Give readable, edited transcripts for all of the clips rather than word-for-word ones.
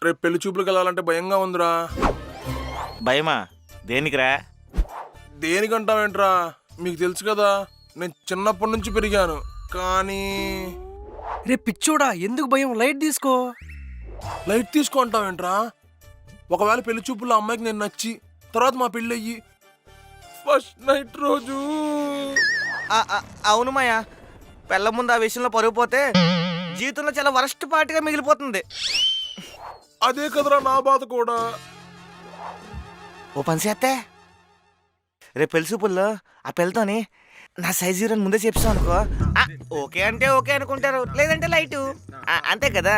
రేపు పెళ్లి చూపులకు వెళ్ళాలంటే భయంగా ఉందిరా. భయమా? దేనికిరా? దేనికంటావేంట్రా, మీకు తెలుసు కదా నేను చిన్నప్పటి నుంచి పెరిగాను. కానీ రే పిచ్చోడా, ఎందుకు భయం? లైట్ తీసుకో. లైట్ తీసుకుంటావేంట్రా? ఒకవేళ పెళ్లి చూపుల్లో అమ్మాయికి నేను నచ్చి తర్వాత మా పెళ్ళి అయ్యి ఫస్ట్ నైట్ రోజు అవును మాయా, పెళ్ళ ముందు ఆ విషయంలో పరుగు పోతే జీవితంలో చాలా వరస్ట్ పార్ట్గా మిగిలిపోతుంది. అదే కదరా నా బాధ కూడా. ఓ పని చేస్తే రేపు పెళ్లి చూపుల్లో ఆ పెళ్ళతోని నా సైజ్ అని ముందే చెప్తాను అనుకో, ఓకే అంటే ఓకే అనుకుంటారు, లేదంటే లైటు, అంతే కదా.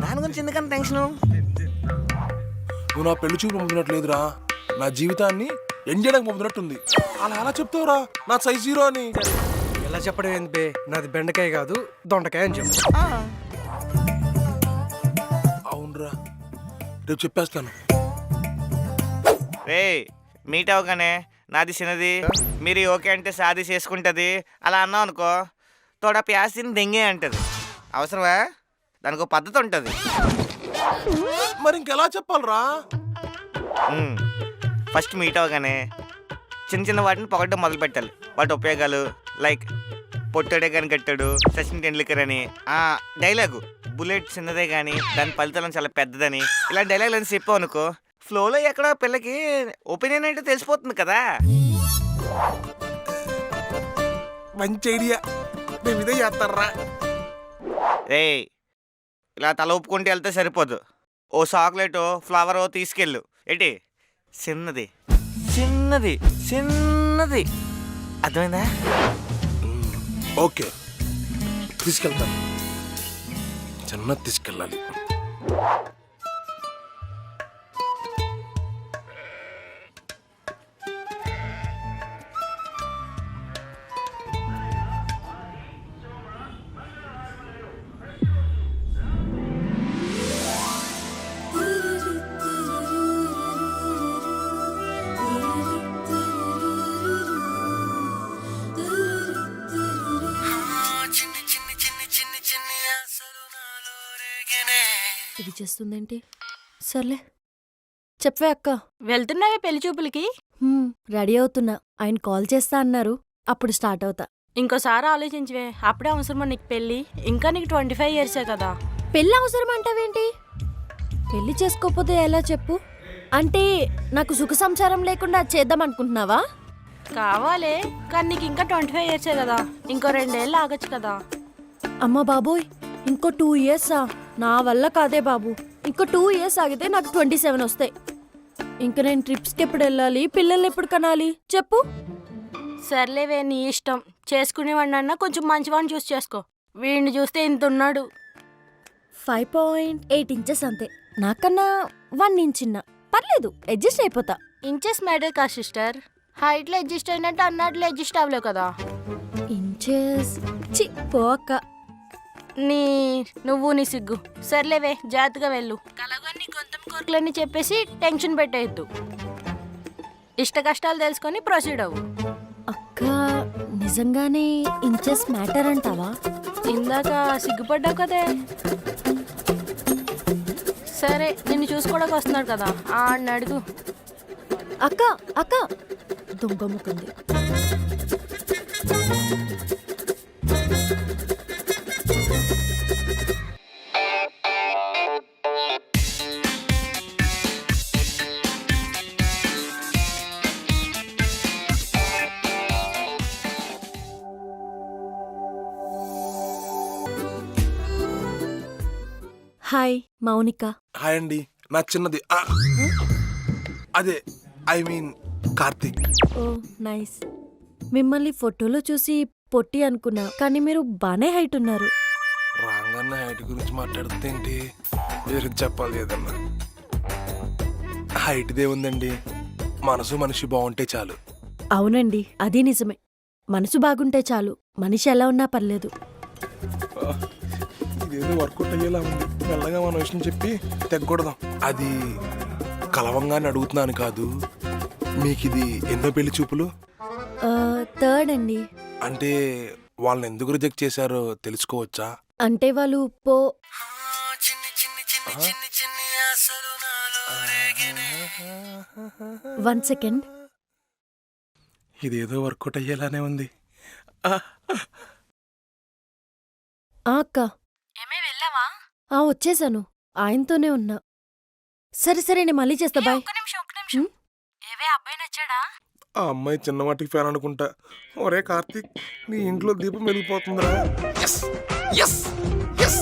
దాని గురించి ఎందుకని టెన్షను? నువ్వు నా పెళ్లి చూపు పంపినట్లేదురా, నా జీవితాన్ని ఎండ్ చేయడానికి పంపినట్టుంది. అలా ఎలా చెప్తావురా నా సైజ్ 0 అని? ఎలా చెప్పడం ఏంది బే, నాది బెండకాయ కాదు దొండకాయ అని చెప్పు. అవునరా, రేపు చెప్పేస్తాను. రే మీట్ అవగానే నాది చిన్నది, మీరు ఓకే అంటే సాది చేసుకుంటుంది అలా అన్నావు అనుకో, తోడ ప్యాసిని దెంగే అంటది. అవసరమా? దానికి ఒక పద్ధతి ఉంటుంది. మరి ఇంకెలా చెప్పాలరా? ఫస్ట్ మీట్ అవగానే చిన్న చిన్న వాటిని పొగడ్డం మొదలు పెట్టాలి. వాటి ఉపయోగాలు, లైక్ పొట్టాడే కానీ కట్టాడు, సచిన్ టెండూల్కర్ అని, డైలాగు బుల్లెట్ చిన్నదే కానీ దాని ఫలితం చాలా పెద్దదని, ఇలా డైలాగులు అని చెప్పావు అనుకో, ఫ్లోలో ఎక్కడ పిల్లకి ఒపీనియన్ అంటే తెలిసిపోతుంది కదా. మంచి ఐడియా, మేము ఇదే చేస్తారా. రే ఇలా తల ఒప్పుకుంటే వెళ్తే సరిపోదు, ఓ చాక్లెటో ఫ్లవరో తీసుకెళ్ళు. ఏంటి? చిన్నది చిన్నది చిన్నది, అర్థమైందా? ఓకే, తీసుకెళ్తాను. చిన్నది తీసుకెళ్ళాలి. ఇది చేస్తుందేంటి? సర్లే చెప్పవే అక్క. వెళ్తున్నావే పెళ్లి చూపులకి? రెడీ అవుతున్నా, ఆయన కాల్ చేస్తా అన్నారు, అప్పుడు స్టార్ట్ అవుతా. ఇంకోసారి ఆలోచించవే, అప్పుడే అవసరమా నీకు పెళ్ళి? ఇంకా నీకు 25 ఇయర్సే కదా. పెళ్ళి అవసరం అంటావేంటి? పెళ్లి చేసుకోకపోతే ఎలా చెప్పు? అంటే నాకు సుఖ సంసారం లేకుండా చేద్దాం అనుకుంటున్నావా? కావాలే, కానీ నీకు ఇంకా 25 ఇయర్సే కదా, ఇంకో 2 ఏళ్ళు ఆగొచ్చు కదా. అమ్మ బాబోయ్, ఇంకో 2 ఇయర్సా? నా వల్ల కాదే బాబు. ఇంకో 2 ఇయర్స్ ఆగితే నాకు 27 వస్తాయి. ఇంక నేను ట్రిప్స్కి ఎప్పుడు వెళ్ళాలి, పిల్లల్ని ఎప్పుడు కనాలి చెప్పు? సర్లేవే, నీ ఇష్టం. చేసుకునేవాడినన్నా కొంచెం మంచివాడిని చూసి చేసుకో. వీడిని చూస్తే ఇంత ఉన్నాడు. 5.8 ఇంచెస్ అంతే, నాకన్నా 1 ఇంచ్ చిన్న. పర్లేదు, అడ్జస్ట్ అయిపోతా. ఇంచెస్ మ్యాటర్ కా సిస్టర్, హైట్లో అడ్జస్ట్ అయినట్టు అన్నట్లు అడ్జస్ట్ అవ్వలేవు కదా. ఇంచెస్ చి పోక. నువ్వు నీ సిగ్గు. సర్లేవే, జాగ్రత్తగా వెళ్ళు. కలగా నీ కొంత కోరికలన్నీ చెప్పేసి టెన్షన్ పెట్టేయద్దు. ఇష్ట కష్టాలు తెలుసుకొని ప్రొసీడ్ అవ్వు. అక్క, నిజంగానే ఇంచెస్ మ్యాటర్ అంటావా? ఇందాక సిగ్గుపడ్డావు కదే. సరే, నిన్ను చూసుకోవడానికి వస్తున్నాడు కదా, ఆడిని అడుగు. అక్క అక్క, దొంగ ముక్కుంది. హాయ్ మౌనిక. హాయ్ అండి, నా చిన్నది. అదే I mean Karthik. Oh nice. మిమ్మల్ని ఫోటోలో చూసి పొట్టి అనుకున్నా, కానీ మీరు బానే హైట్ ఉన్నారు. రాగానే హైట్ గురించి మాట్లాడితే ఏంటి, వేరే చెప్పాలి ఏదన్నా. హైట్ దే ఉందండి, మనసు మనిషి బాగుంటే చాలు. అవునండి, అది నిజమే. మనసు బాగుంటే చాలు, మనిషి ఎలా ఉన్నా పర్లేదు. ఇదేదో వర్కౌట్ అయ్యేలా ఉంది. మెల్లగా మన విషయం చెప్పి తెగకూడదాం. అది కలవంగానే అడుగుతున్నాను కాదు, మీకు ఇది ఎన్నో పెళ్లి చూపులు? 3rd అండి. అంటే వాళ్ళని ఎందుకు రిజెక్ట్ చేశారో తెలుసుకోవచ్చా? అంటే వాళ్ళు 1 సెకండ్. ఇదేదో వర్కౌట్ అయ్యేలానే ఉంది. అక్క. ఏమే వెళ్ళావా? వచ్చేసాను. ఆయనతోనే ఉన్నా. సరే సరే, నేను మళ్ళీ చేస్తా. బాయ్. ఒక్క నిమిషం. ఏవే అబ్బాయి నచ్చాడా? ఆ అమ్మాయి చిన్నవాటికి ఫ్యాన్ అనుకుంటా. ఒరే కార్తీక్, నీ ఇంట్లో దీపం వెలిగిపోతుందిరా. Yes yes yes